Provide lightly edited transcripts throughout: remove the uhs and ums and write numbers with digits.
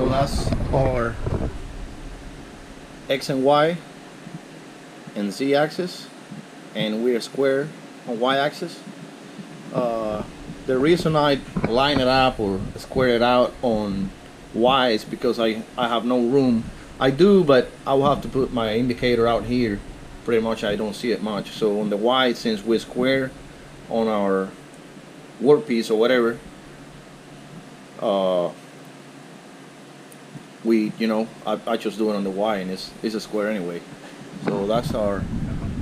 So that's our X and Y and Z axis, and we're square on Y axis. The reason I line it up or square it out on Y is because I have no room. I do, but I will have to put my indicator out here. Pretty much I don't see it much. So on the Y, since we're square on our workpiece or whatever, I just do it on the Y, and it's a square anyway. So that's our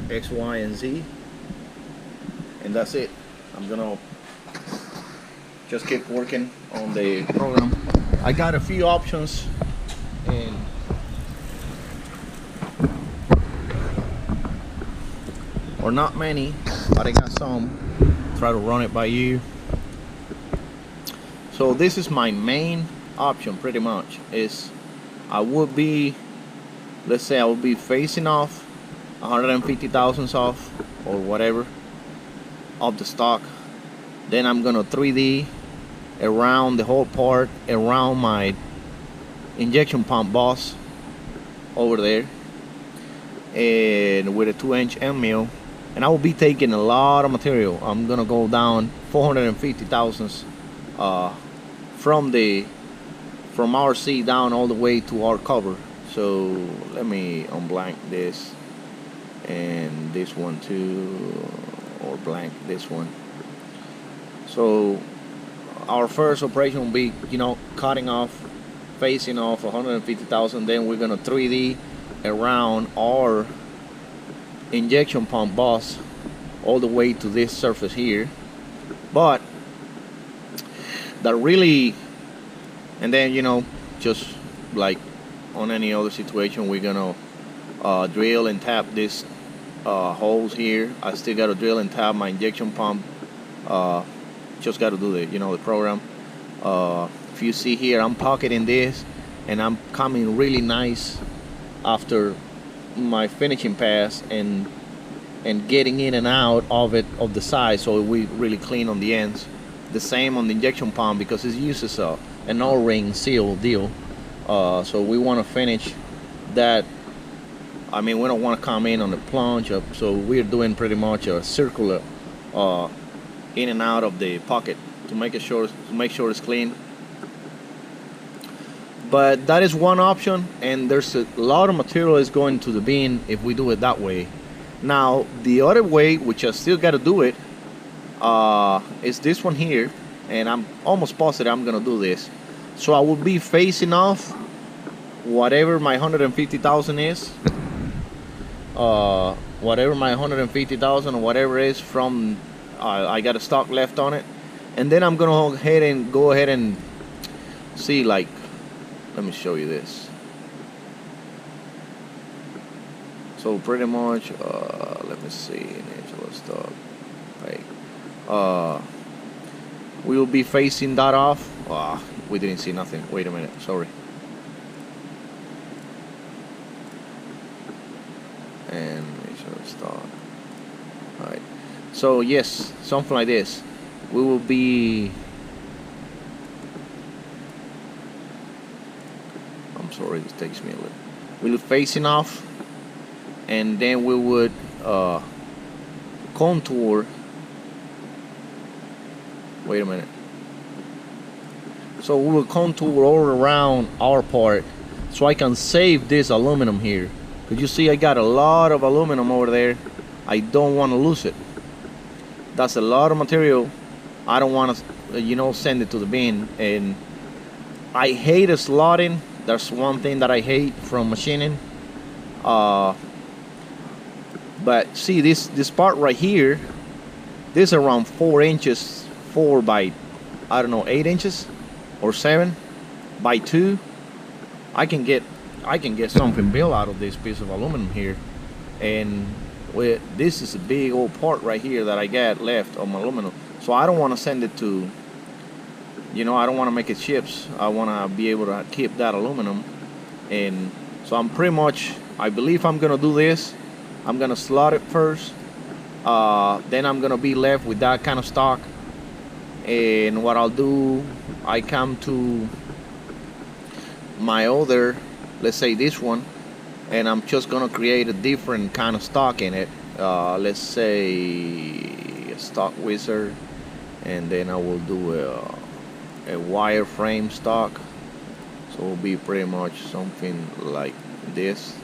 X, Y, and Z, and that's it. I'm gonna just keep working on the program. I got a few options, and or not many, but I got some. Try to run it by you. So this is my main option, pretty much. Is I would be, let's say I would be facing off 150 thousandths off or whatever of the stock. Then I'm gonna 3D around the whole part, around my injection pump boss over there, and with a 2-inch end mill. And I will be taking a lot of material. I'm gonna go down 450 thousandths from our seat down all the way to our cover. So let me unblank this and this one too, or blank this one. So our first operation will be, cutting off, facing off 150,000. Then we're gonna 3D around our injection pump boss all the way to this surface here. But that really, and then just like on any other situation, we're gonna drill and tap this holes here. I still gotta drill and tap my injection pump. Just gotta do the program. If you see here, I'm pocketing this, and I'm coming really nice after my finishing pass and getting in and out of the side, so we really clean on the ends. The same on the injection pump, because it uses an O-ring seal deal. So we want to finish that. I mean, we don't want to come in on the plunge up, so we're doing pretty much a circular in and out of the pocket to make sure it's clean. But that is one option, and there's a lot of material is going to the bin if we do it that way. Now the other way, which I still got to do it, is this one here, and I'm almost positive I'm gonna do this. So I will be facing off whatever my 150,000 is, whatever my 150,000 or whatever is from. I got a stock left on it, and then I'm gonna go ahead and see, like, let me show you this. So pretty much, let me see, initial stock. Right. We will be facing that off. We didn't see nothing. Wait a minute. Sorry. And initial stock. Right. So yes, something like this. We will be. I'm sorry, this takes me a little. We'll be facing off, and then we would contour. Wait a minute. So we will contour all around our part, so I can save this aluminum here. Because you see, I got a lot of aluminum over there. I don't want to lose it. That's a lot of material. I don't want to, send it to the bin. And I hate slotting. That's one thing that I hate from machining. But see, this part right here, this is around 4 inches, 4 by, I don't know, 8 inches or 7 by 2. I can get something built out of this piece of aluminum here. And this is a big old part right here that I got left of my aluminum. So I don't want to send it to, I don't want to make it chips. I want to be able to keep that aluminum. And so I'm pretty much, I believe I'm going to do this. I'm going to slot it first. Then I'm going to be left with that kind of stock. And what I'll do, I come to my other, let's say this one, and I'm just gonna create a different kind of stock in it. Let's say a stock wizard, and then I will do a wireframe stock. So it will be pretty much something like this.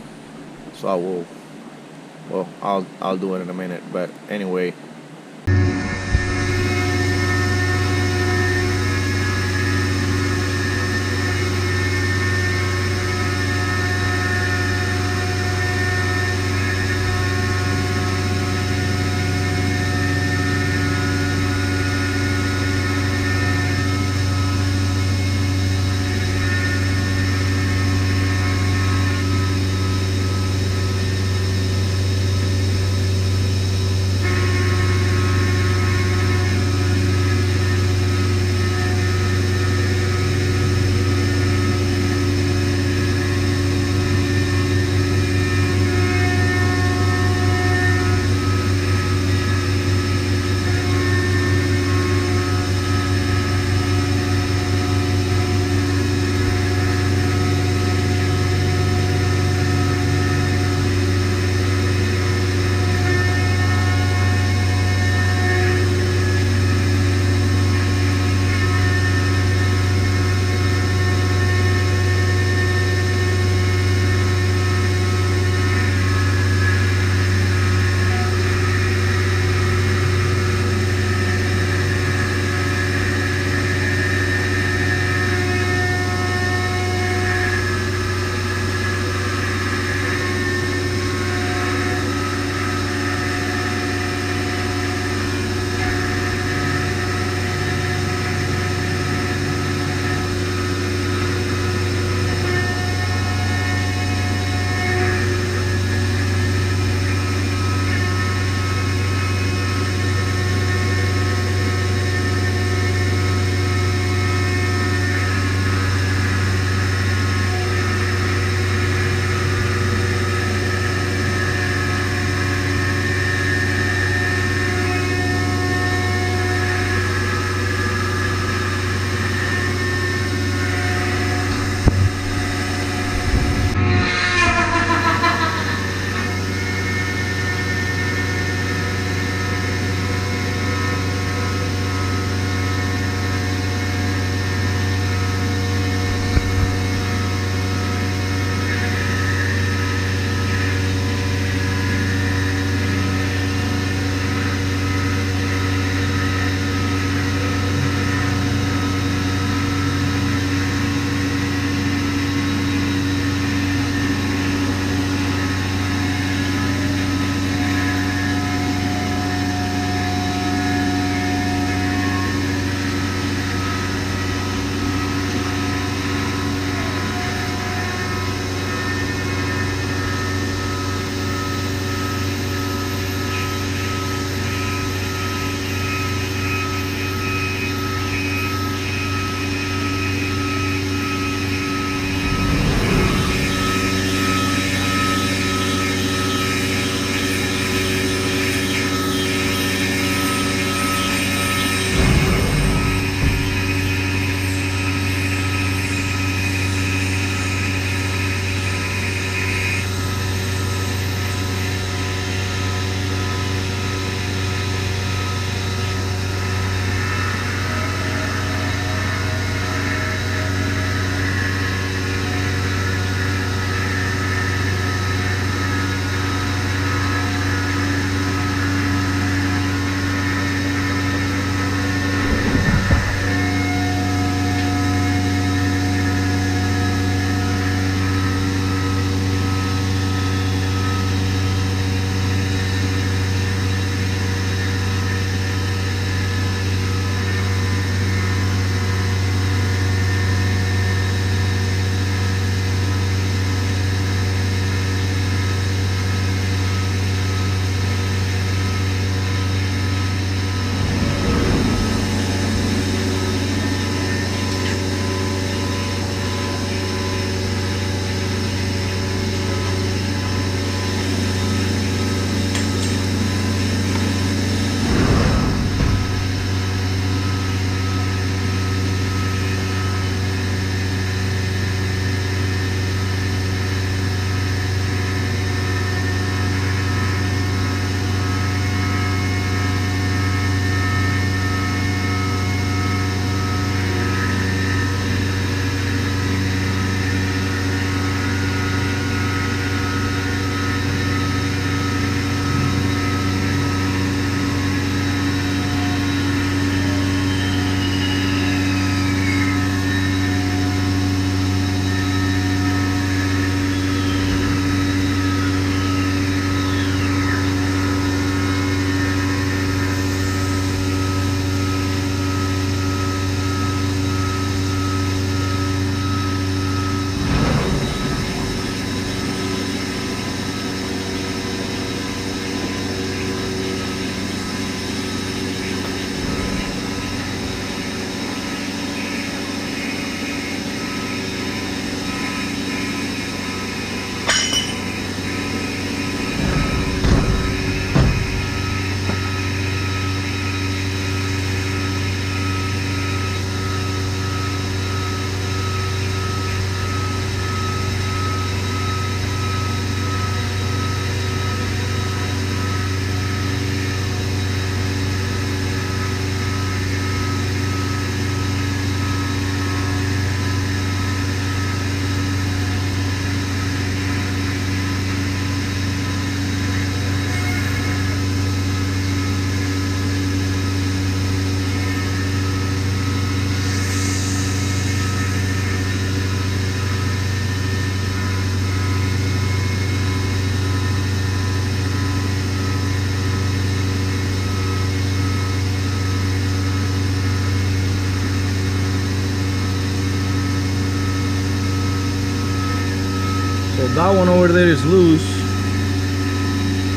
So I will, well, I'll do it in a minute. But anyway. So that one over there is loose,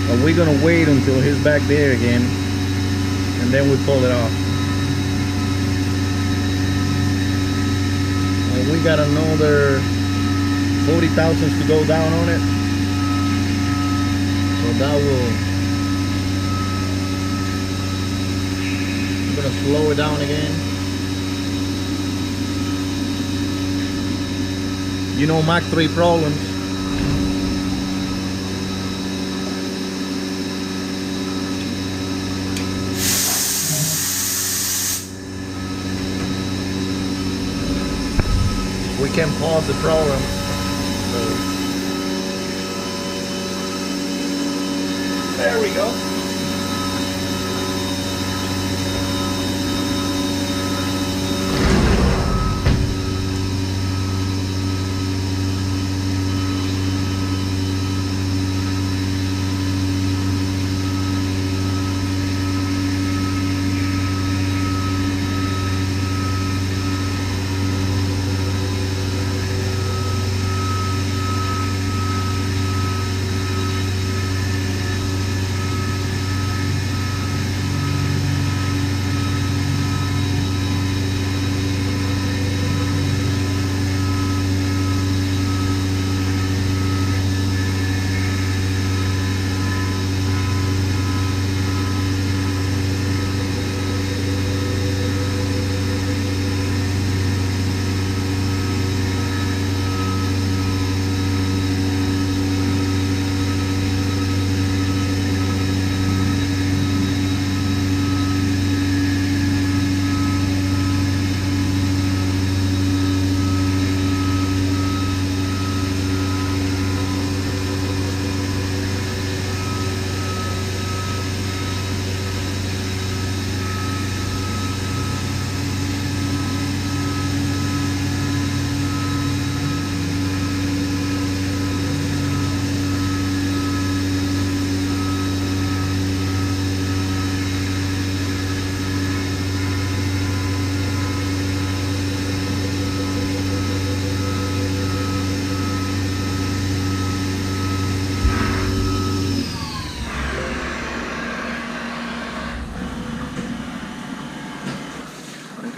but we're gonna wait until he's back there again, and then we pull it off. And we got another 40 thousandths to go down on it, so that will, I'm gonna slow it down again. You know, Mach 3 problems. We can pause the program. There we go.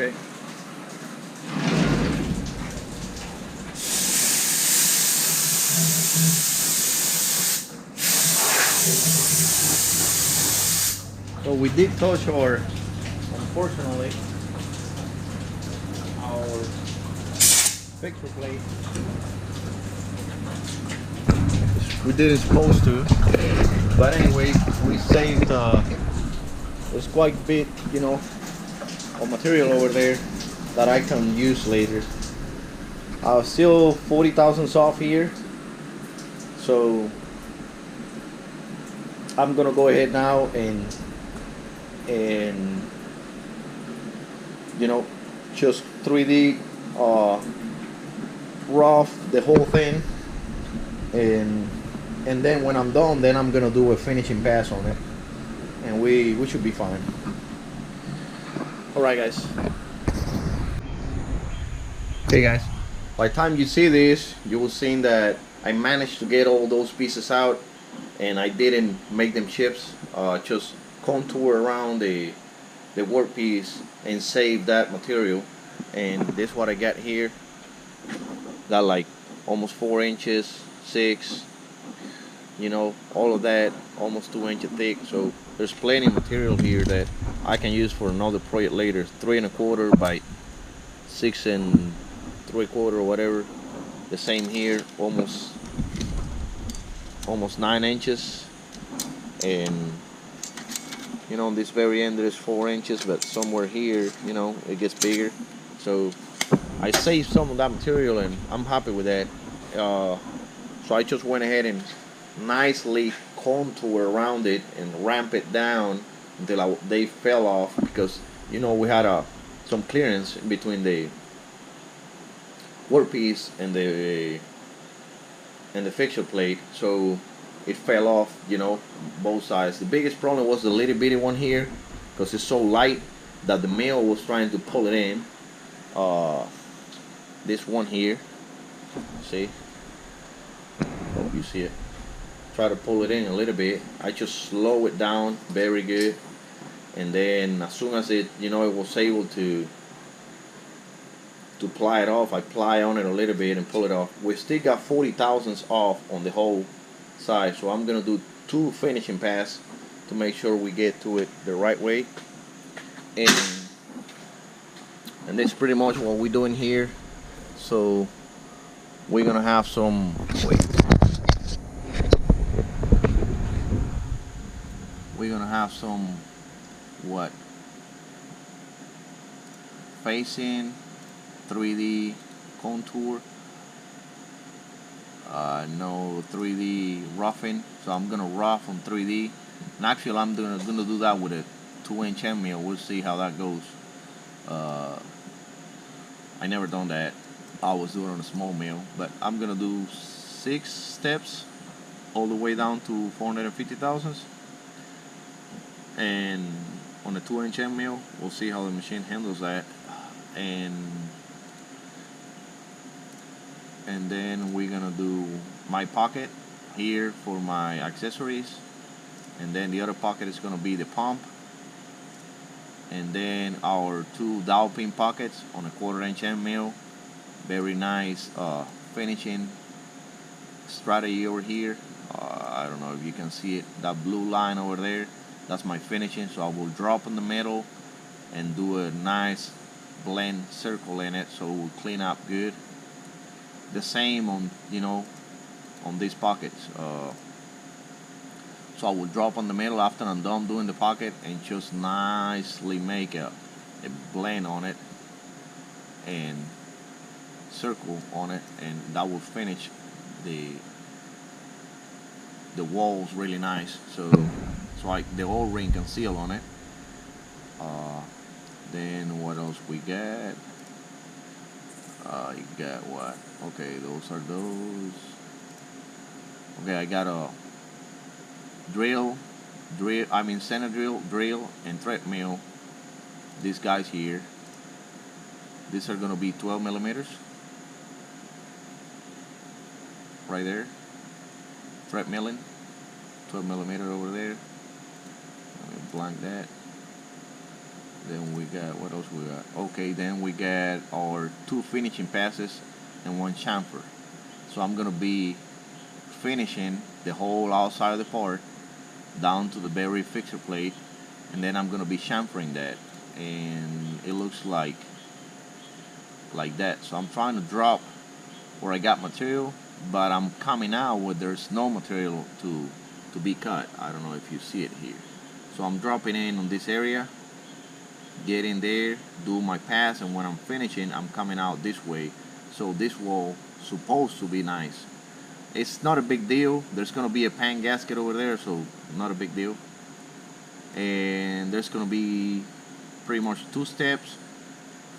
Okay. So we did touch our, unfortunately, our fixture plate. We didn't supposed to, but anyway, we saved. It's quite a bit, you know, of material over there that I can use later. Still 40 thousandths off here, so I'm gonna go ahead now and you know, just 3D rough the whole thing, and then when I'm done, then I'm gonna do a finishing pass on it, and we should be fine. Alright guys. Hey guys. By the time you see this, you will see that I managed to get all those pieces out, and I didn't make them chips. Just contour around the workpiece and save that material. And this is what I got here. Got like almost 4 inches, 6, you know, all of that, almost 2 inches thick. So there's plenty of material here that I can use for another project later. 3 1/4 by 6 3/4 or whatever. The same here, almost 9 inches, and you know, on this very end there's 4 inches, but somewhere here, you know, it gets bigger. So I saved some of that material, and I'm happy with that. So I just went ahead and nicely contour around it and ramp it down until they fell off, because you know, we had some clearance in between the workpiece and the fixture plate, so it fell off, you know, both sides. The biggest problem was the little bitty one here, because it's so light that the mill was trying to pull it in. This one here, see, if you see it. Try to pull it in a little bit. I just slow it down very good, and then as soon as it, it was able to ply it off, I ply on it a little bit and pull it off. We still got 40 thousandths off on the whole side, so I'm gonna do 2 finishing passes to make sure we get to it the right way. And that's pretty much what we're doing here. So we're gonna have some, we're gonna have some what, facing 3D contour, no 3D roughing. So I'm gonna rough on 3D, and actually I'm gonna do that with a 2-inch end mill. We'll see how that goes. I never done that. I always do it on a small mill, but I'm gonna do 6 steps all the way down to 450 thousandths, and on a 2-inch end mill, we'll see how the machine handles that. And then we're gonna do my pocket here for my accessories, and then the other pocket is gonna be the pump, and then our 2 dowel pin pockets on a 1/4-inch end mill. Very nice finishing strategy over here. I don't know if you can see it, that blue line over there, that's my finishing. So I will drop in the middle and do a nice blend circle in it, so it will clean up good. The same on on these pockets. So I will drop on the middle after I'm done doing the pocket and just nicely make a blend on it and circle on it, and that will finish the walls really nice. So the O-ring can seal on it. Then what else we got? You got what? Okay, those are those. Okay, I got a center drill, and thread mill. These guys here. These are gonna be 12 millimeters. Right there. Thread milling. 12 millimeter over there. Let me blank that. Then we got, what else we got? Okay, then we got our 2 finishing passes and 1 chamfer. So I'm gonna be finishing the whole outside of the part down to the very fixer plate, and then I'm gonna be chamfering that, and it looks like that. So I'm trying to drop where I got material, but I'm coming out where there's no material to be cut. I don't know if you see it here. So I'm dropping in on this area, get in there, do my pass, and when I'm finishing, I'm coming out this way. So this wall supposed to be nice. It's not a big deal. There's gonna be a pan gasket over there, so not a big deal. And there's gonna be pretty much 2 steps,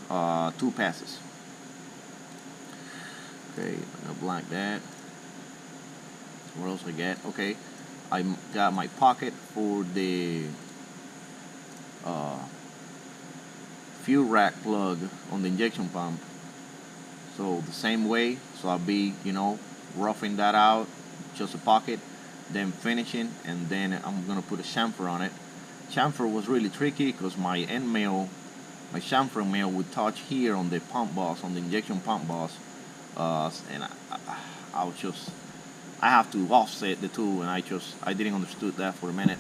2 passes. Okay, I'm gonna blank that. What else I got? Okay, I got my pocket for the fuel rack plug on the injection pump. So the same way, so I'll be, roughing that out, just a pocket, then finishing, and then I'm gonna put a chamfer on it. Chamfer was really tricky because my end mill, my chamfer mill would touch here on the pump boss, on the injection pump boss, and I have to offset the two, and I didn't understood that for a minute,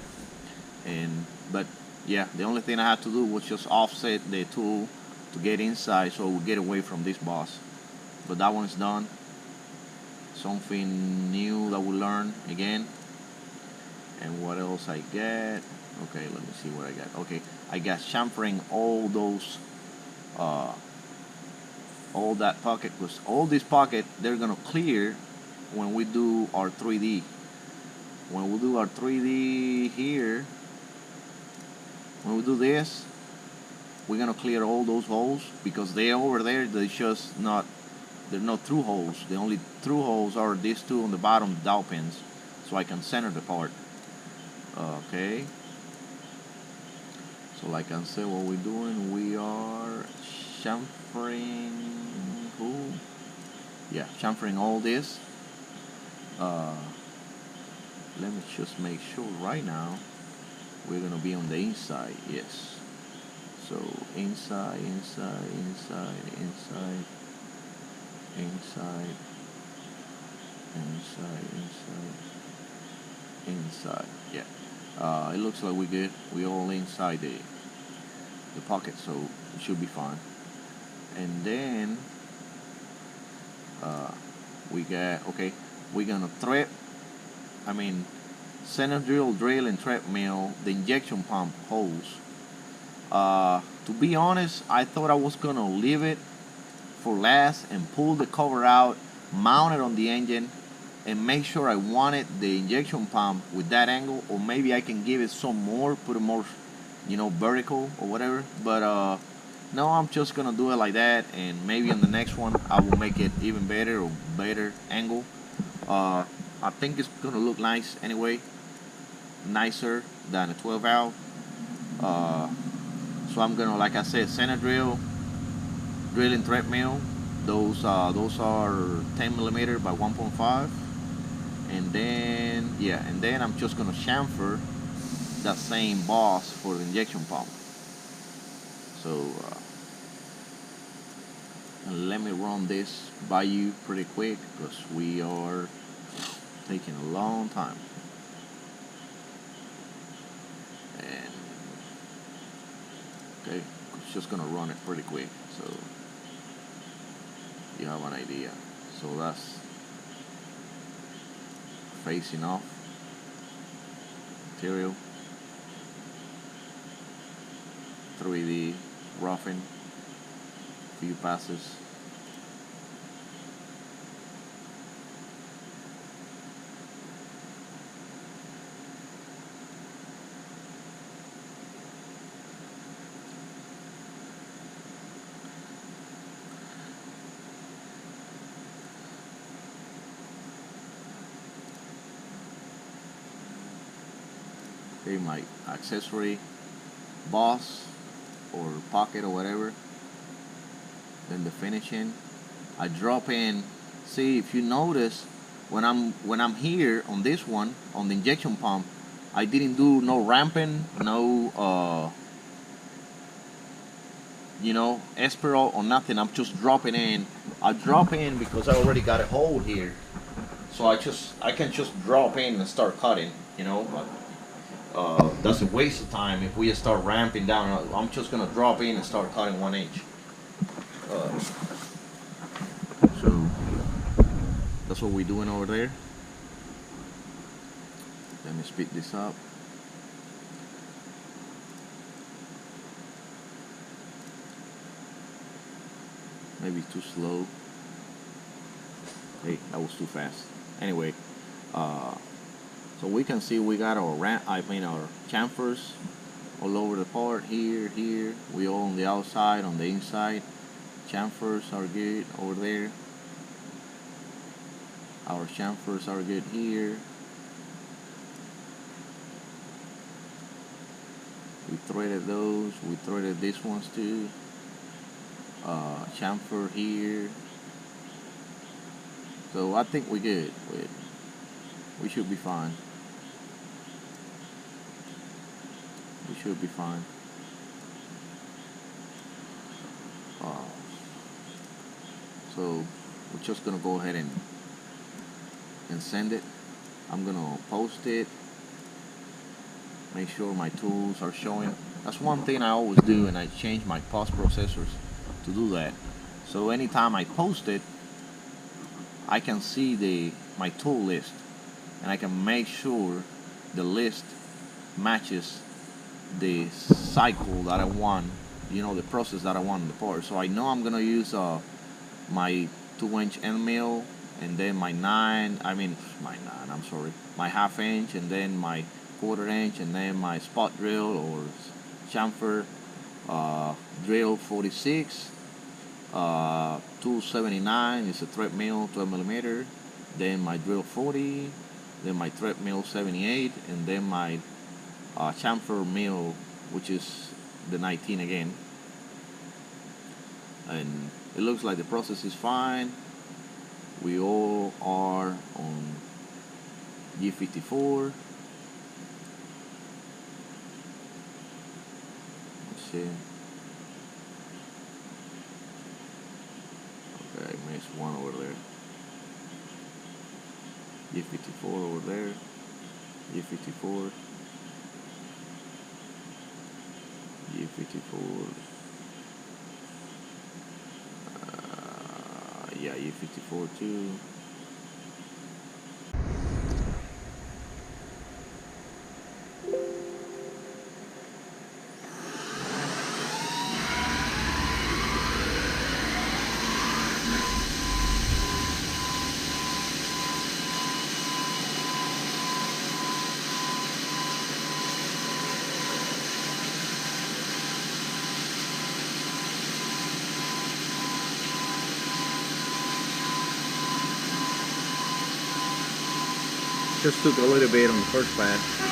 but yeah, the only thing I had to do was just offset the tool to get inside, so we'll get away from this boss. But that one's done. Something new that we learn again. And what else I get? Okay, let me see what I got. Okay, I got chamfering all those, all that pocket, because all this pocket, they're gonna clear when we do our 3D. When we do our 3D here, when we do this, we're gonna clear all those holes, because they over there, they're not through holes. The only through holes are these 2 on the bottom, the dowel pins, so I can center the part. Okay. So like I said, what we're doing, we are chamfering. Chamfering all this. uh, let me just make sure right now we're gonna be on the inside. Yes. So inside, inside, inside, inside, inside, inside, inside, inside. Yeah. It looks like we're good. We're all inside the pocket, so it should be fine. And then we got, okay, we're gonna thread, I mean, center drill and treadmill, the injection pump hose. To be honest, I thought I was gonna leave it for last and pull the cover out, mount it on the engine, and make sure I wanted the injection pump with that angle, or maybe I can give it some more, put it more, vertical or whatever. But no, I'm just gonna do it like that, and maybe in the next one I will make it even better or better angle. I think it's gonna look nice anyway, nicer than a 12 valve. So I'm gonna, like I said, center drilling treadmill. Those are 10 millimeter by 1.5, and then I'm just gonna chamfer that same boss for the injection pump. So and let me run this by you pretty quick because we are taking a long time. And okay, it's just gonna run it pretty quick so you have an idea. So that's facing off material, 3D roughing, few passes. Okay, my accessory boss or pocket or whatever. Then the finishing, I drop in. See, if you notice, when I'm here on this one, on the injection pump, I didn't do no ramping, no espiral or nothing. I'm just dropping in. I drop in because I already got a hole here, so I can just drop in and start cutting. That's a waste of time if we start ramping down. I'm just gonna drop in and start cutting 1 inch. So that's what we're doing over there. Let me speed this up. Maybe too slow. Hey, that was too fast. Anyway, so we can see we got our our chamfers all over the part. Here. We all on the outside, on the inside. Chamfers are good over there. Our chamfers are good here. We threaded those. We threaded these ones too. Chamfer here. So I think we're good. We should be fine. We should be fine. So we're just gonna go ahead and send it. I'm gonna post it. Make sure my tools are showing. That's one thing I always do, and I change my post processors to do that. So anytime I post it, I can see my tool list, and I can make sure the list matches the cycle that I want, the process that I want in the part. So I know I'm gonna use my 2-inch end mill, and then my 9, I'm sorry, my 1/2 inch, and then my 1/4 inch, and then my spot drill or chamfer drill 46, 279 is a thread mill 12 millimeter, then my drill 40, then my thread mill 78, and then my chamfer mill, which is the 19 again. And it looks like the process is fine. We all are on G54. Let's see. Okay, I missed one over there. G54 over there. G54. G54. Yeah, G54 too. Just took a little bit on the first pass.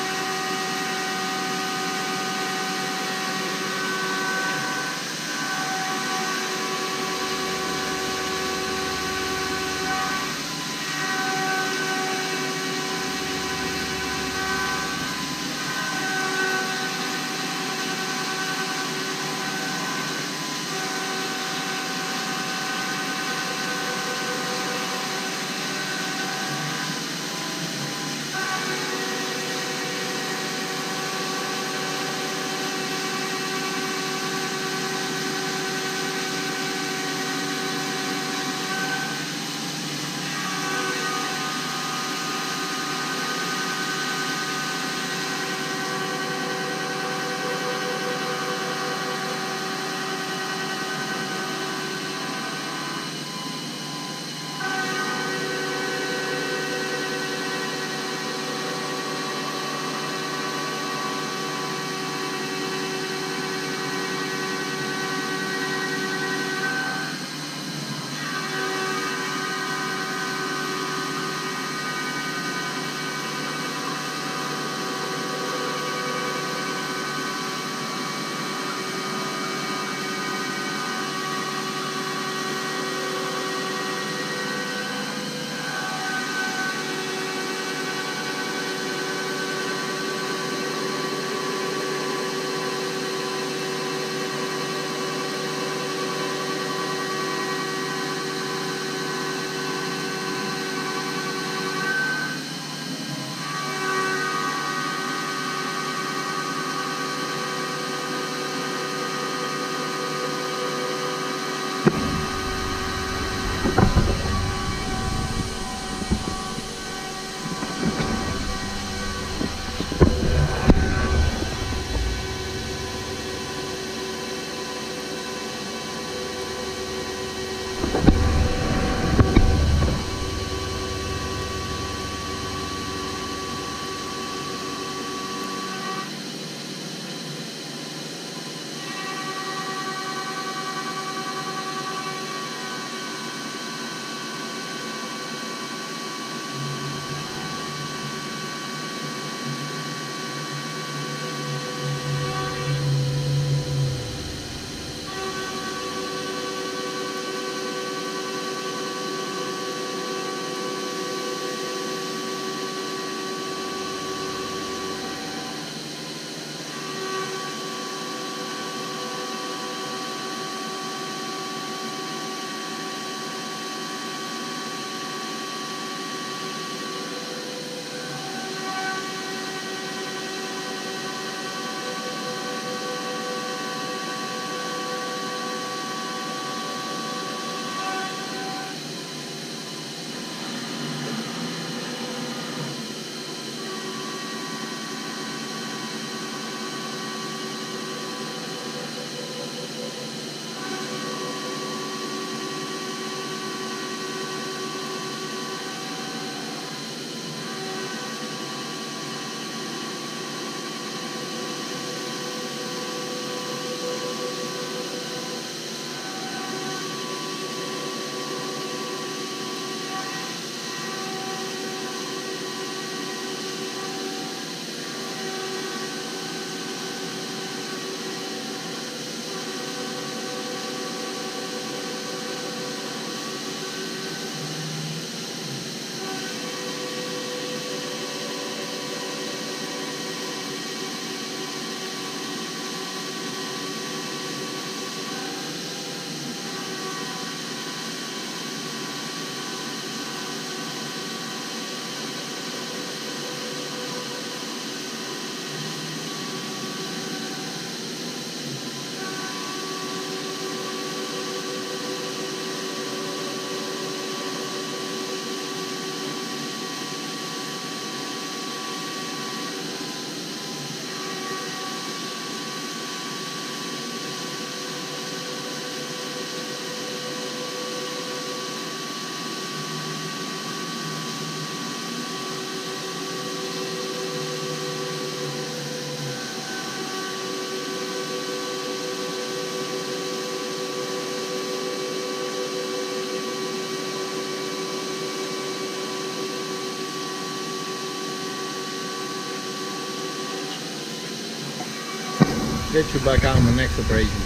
get you back out on the next operation.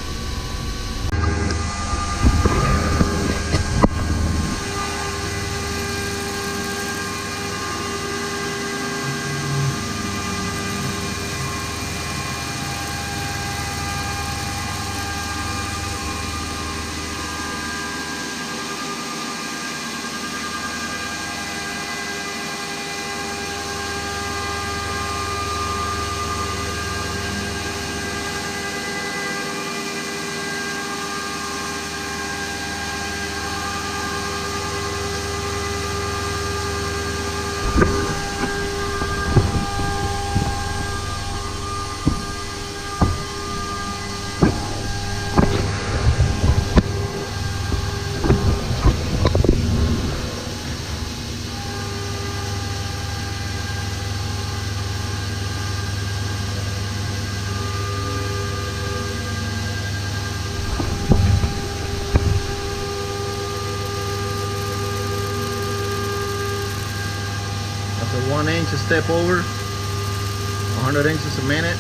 That's a 1 inch a step over, 100 inches a minute.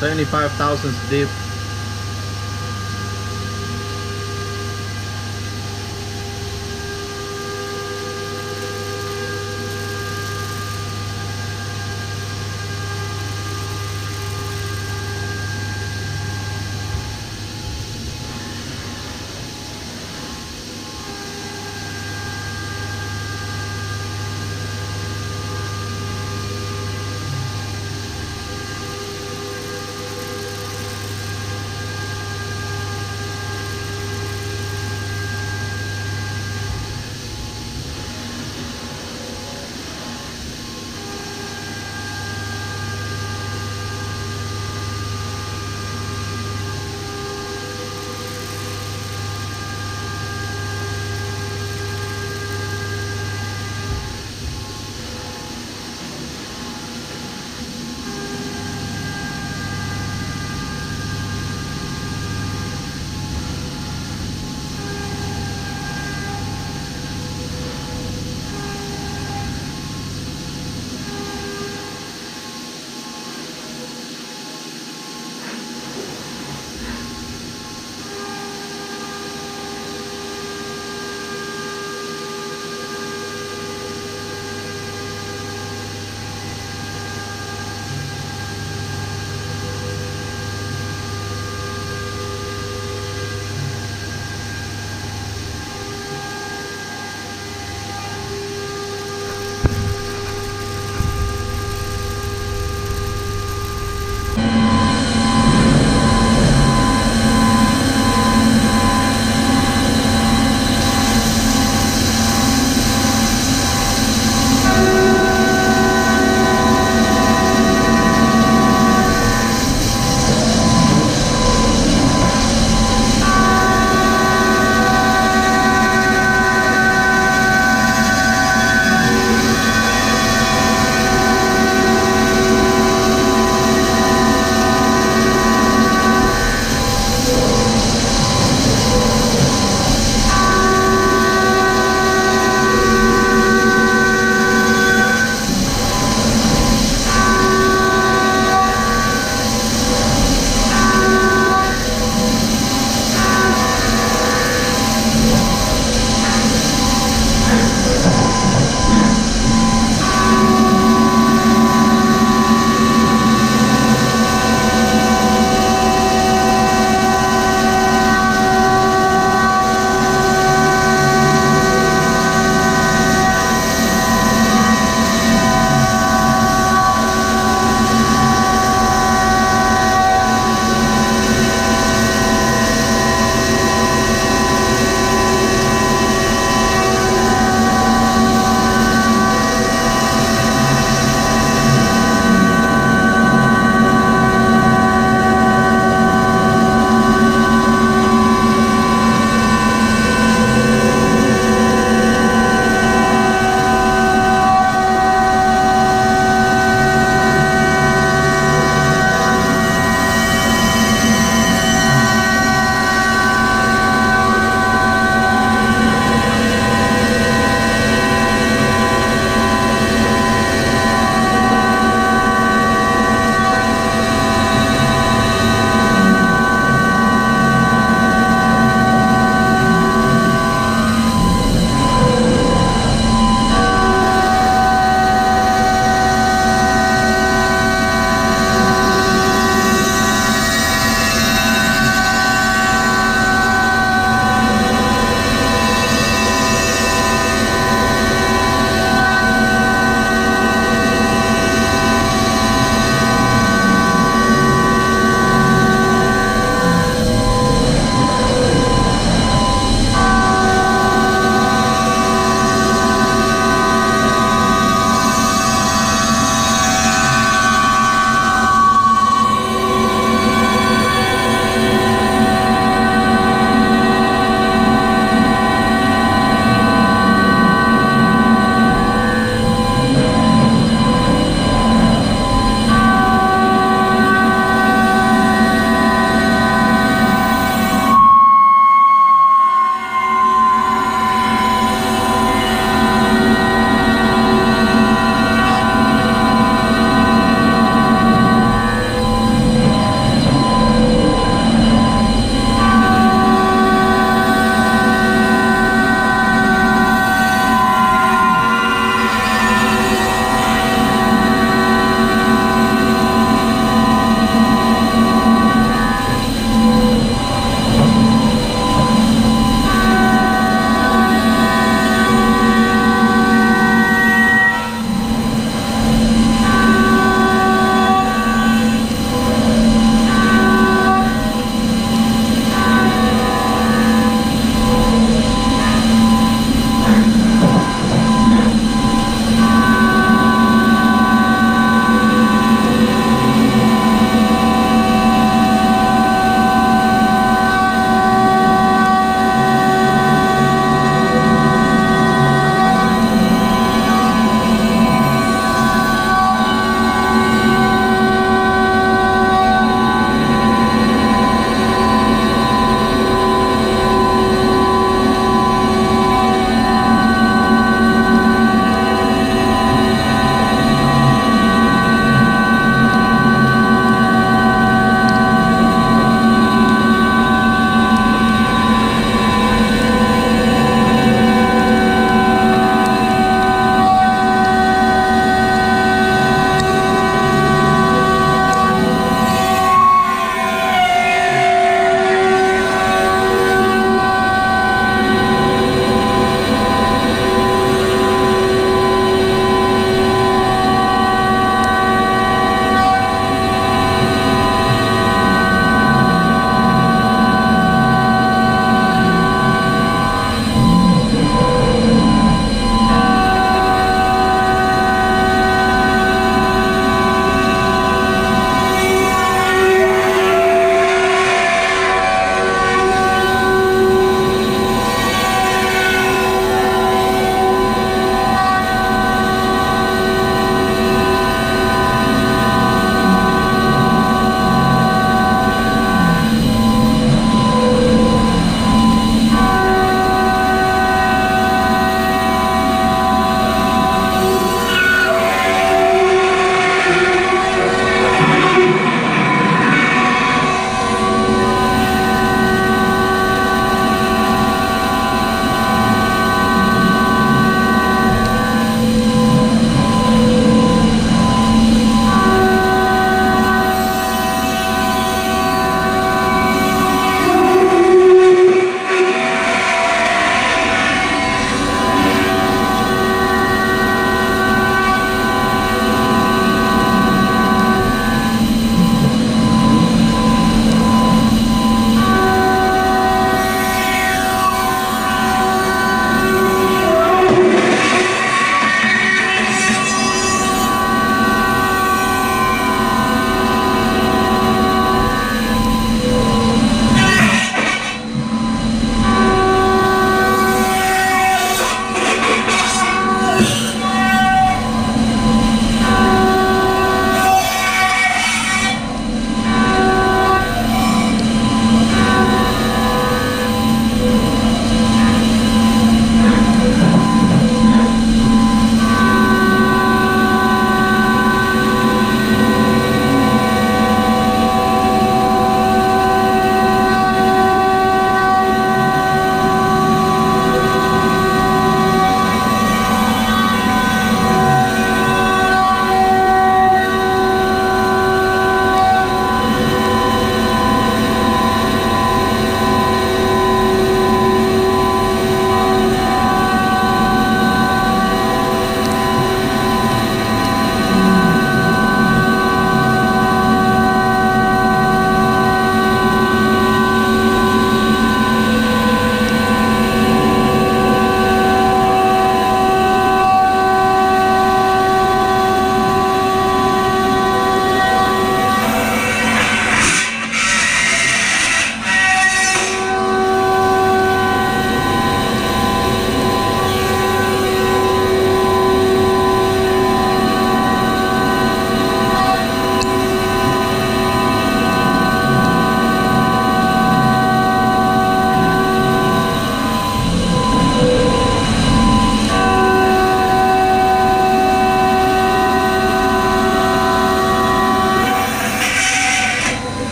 $75 thousandths dip.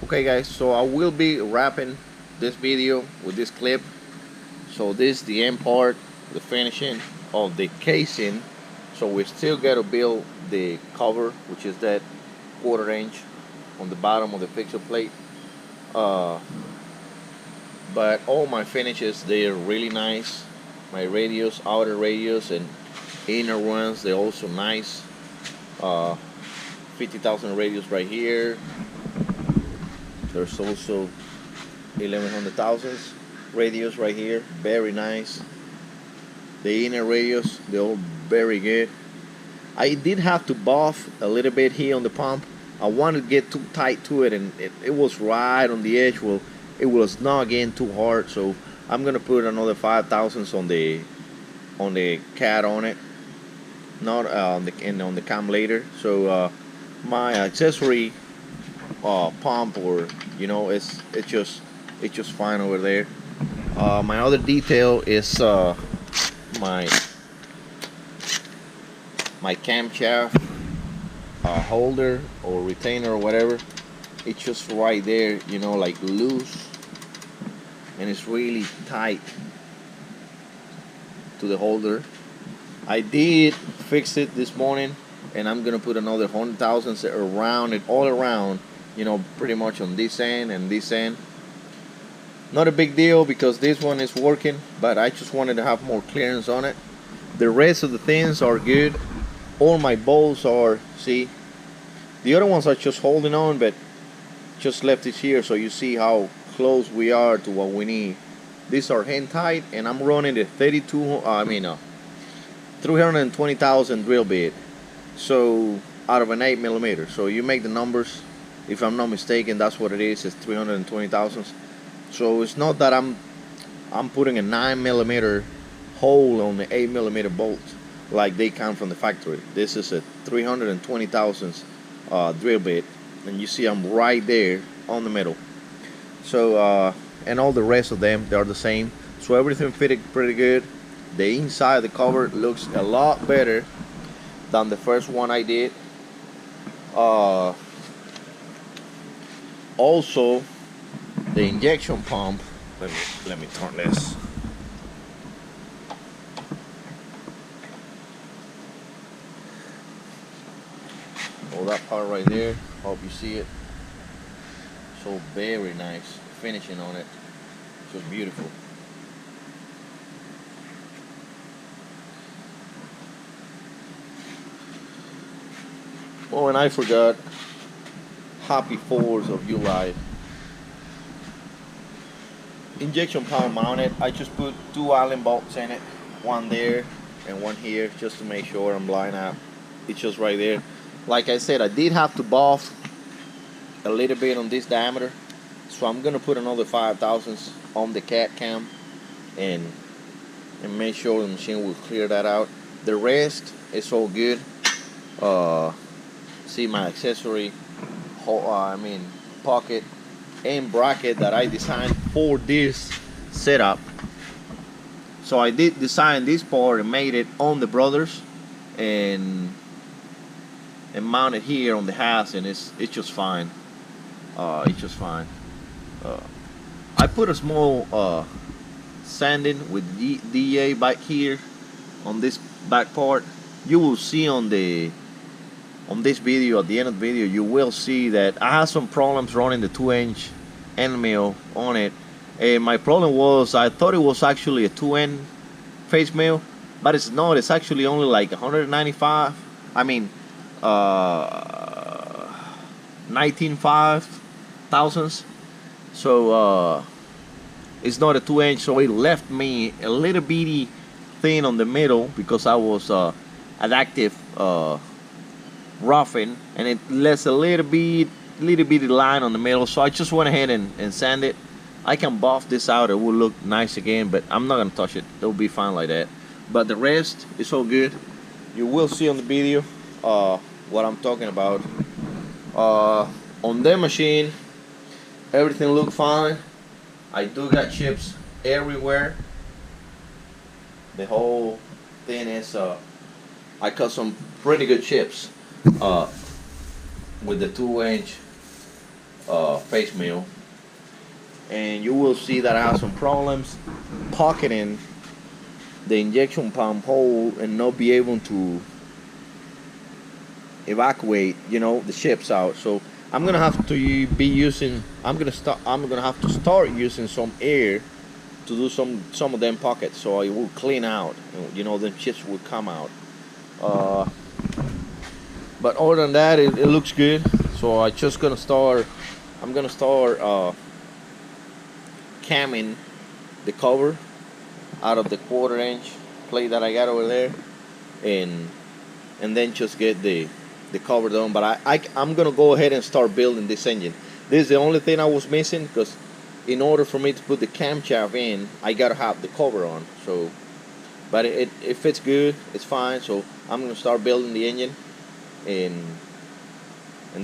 Okay guys, so I will be wrapping this video with this clip. So this is the end part, the finishing of the casing. So we still got to build the cover, which is that 1/4 inch on the bottom of the fixture plate. But all my finishes, they're really nice. My radius, outer radius, and inner ones, they're also nice. 50,000 radius right here. There's also 1100 thousandths radius right here, very nice. The inner radius, they're all very good. I did have to buff a little bit here on the pump. I wanted to get too tight to it, and it was right on the edge. Well, it was not getting too hard, so I'm gonna put another 5 thousandths on the cat on it, not on the cam later. So my accessory pump, or it's just fine over there. My other detail is my camshaft holder or retainer or whatever. It's just right there, like loose, and it's really tight to the holder. I did fix it this morning, and I'm gonna put another 100 thousandths around it, all around, pretty much on this end and this end. Not a big deal because this one is working, but I just wanted to have more clearance on it. The rest of the things are good. All my bolts are, see, the other ones are just holding on, but just left it here so you see how close we are to what we need. These are hand tight, and I'm running the 320,000 drill bit, so out of an 8mm. So you make the numbers. If I'm not mistaken, that's what it is. It's 320 thousandths. So it's not that I'm putting a 9mm hole on the 8mm bolt like they come from the factory. This is a 320 thousandths drill bit, and you see I'm right there on the middle. So and all the rest of them, they are the same. So everything fitted pretty good. The inside of the cover looks a lot better than the first one I did. Also, the injection pump. Let me turn this. Oh, that part right there. Hope you see it. So very nice finishing on it. Just beautiful. Oh, and I forgot. Happy 4th of July. Injection pump mounted. I just put 2 Allen bolts in it, one there and one here, just to make sure I'm lined up. It's just right there. Like I said, I did have to buff a little bit on this diameter, so I'm gonna put another 5 thousandths on the cat cam and make sure the machine will clear that out. The rest is all good. See my accessory pocket and bracket that I designed for this setup. So I did design this part and made it on the Brothers and mount it here on the Haas, and it's just fine. It's just fine. I put a small sanding with DA back here on this back part. You will see on this video, at the end of the video, you will see that I had some problems running the 2-inch end mill on it. And my problem was, I thought it was actually a 2-end face mill, but it's not. It's actually only like 195. 19.5 thousandths. So it's not a 2-inch. So it left me a little bitty thin on the middle because I was adaptive roughing, and it lets a little bitty line on the middle. So I just went ahead and sand it. I can buff this out, it will look nice again, but I'm not gonna touch it. It'll be fine like that. But the rest is all good. You will see on the video what I'm talking about. On the machine, everything looked fine. I do got chips everywhere. The whole thing is I cut some pretty good chips with the 2-inch face mill, and you will see that I have some problems pocketing the injection pump hole and not be able to evacuate, you know, the ships out. So I'm gonna have to be using. I'm gonna have to start using some air to do some of them pockets, so it will clean out. You know, the chips will come out. But other than that, it looks good. So I just gonna start. I'm gonna start camming the cover out of the 1/4 inch plate that I got over there, and then just get the cover done. But I'm gonna go ahead and start building this engine. This is the only thing I was missing, because in order for me to put the camshaft in, I gotta have the cover on. So, but it fits good. It's fine. So I'm gonna start building the engine, and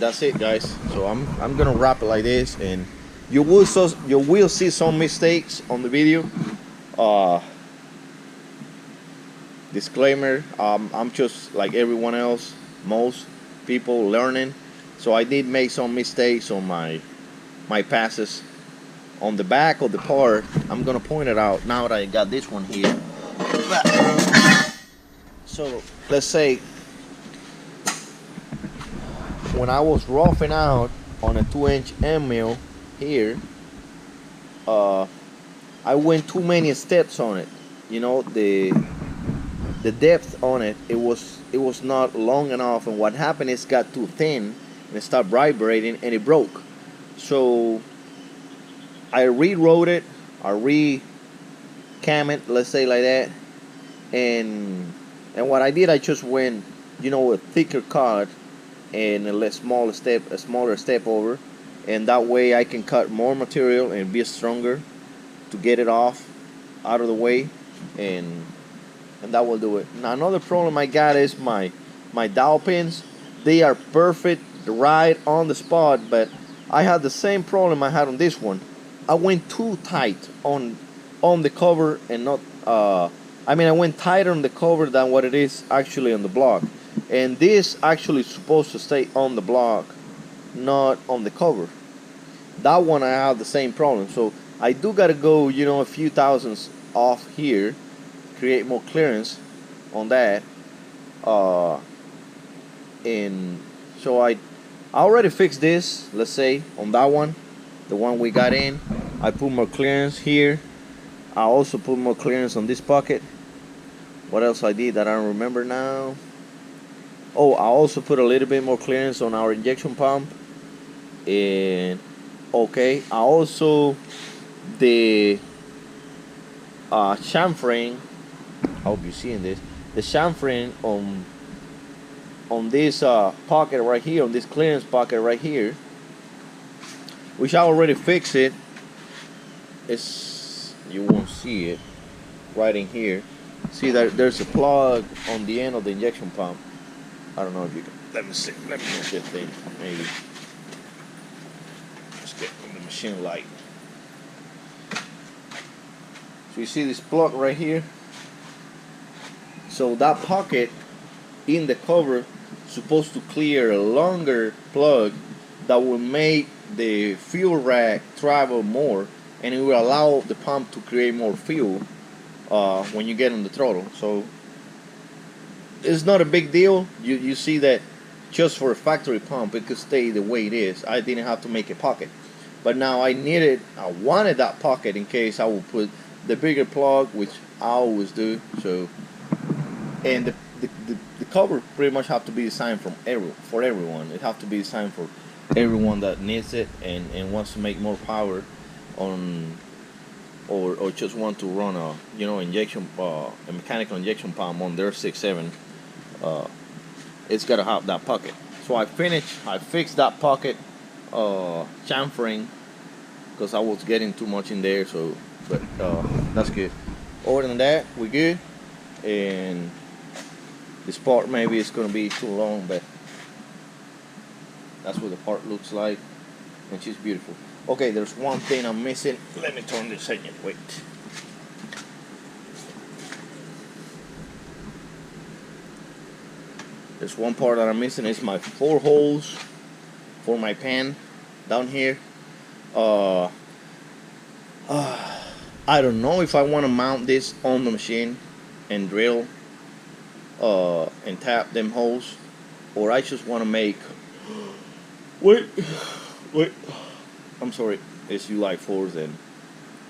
that's it, guys. So I'm gonna wrap it like this, and you will see some mistakes on the video. Disclaimer: I'm just like everyone else, most people learning. So I did make some mistakes on my passes. On the back of the part, I'm gonna point it out now that I got this one here. So let's say when I was roughing out on a 2-inch end mill here, I went too many steps on it. You know, the depth on it, it was not long enough, and what happened is it got too thin and it started vibrating and it broke. So I rewrote it, I re-cam it, let's say like that, and what I did, I just went, you know, a thicker cut and a smaller step over, and that way I can cut more material and be stronger to get it off out of the way, and that will do it. Now another problem I got is my dowel pins. They are perfect, right on the spot, but I had the same problem I had on this one. I went too tight on the cover, and not I went tighter on the cover than what it is actually on the block. And this actually is supposed to stay on the block, not on the cover. That one I have the same problem. So I do gotta go, you know, a few thousandths off here, create more clearance on that. And so I already fixed this, let's say, on that one. The one we got in, I put more clearance here. I also put more clearance on this pocket. What else I did that I don't remember now? Oh, I also put a little bit more clearance on our injection pump. And okay, I also the chamfering. I hope you're seeing this. The chamfering on this pocket right here, on this clearance pocket right here, which I already fixed it. You won't see it right in here. See that there's a plug on the end of the injection pump. I don't know if you can. Let me see. Let me move this thing. Maybe. Let's get the machine light. So you see this plug right here. So that pocket in the cover supposed to clear a longer plug that will make the fuel rack travel more, and it will allow the pump to create more fuel when you get on the throttle. So it's not a big deal. You see that just for a factory pump it could stay the way it is. I didn't have to make a pocket, but now I wanted that pocket in case I would put the bigger plug, which I always do. So, and the cover pretty much have to be designed for everyone. It have to be designed for everyone that needs it and wants to make more power on, or just want to run a a mechanical injection pump on their 6.7. It's gotta have that pocket. So I fixed that pocket chamfering because I was getting too much in there. So, but that's good. Other than that, we're good. And this part maybe it's gonna be too long, but that's what the part looks like, and she's beautiful. Okay, there's one thing I'm missing. Let me turn this engine. Wait. There's one part that I'm missing. It's my 4 holes for my pan down here. Uh, I don't know if I want to mount this on the machine and drill and tap them holes, or I just want to make. Wait, wait. I'm sorry. It's July 4th and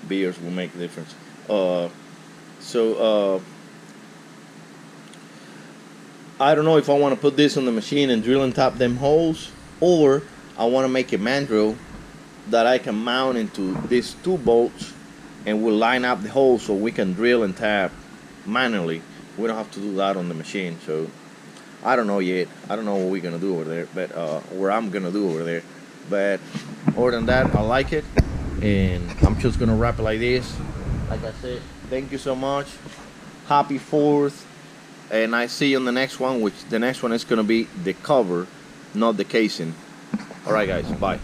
beers will make a difference. So I don't know if I want to put this on the machine and drill and tap them holes, or I want to make a mandrel that I can mount into these 2 bolts and we'll line up the holes so we can drill and tap manually. We don't have to do that on the machine. So I don't know yet. I don't know what we're gonna do over there, but what I'm gonna do over there. But other than that, I like it, and I'm just gonna wrap it like this. Like I said, thank you so much. Happy 4th, and I see you on the next one. Which the next one is gonna be the cover, not the casing. All right, guys. Bye.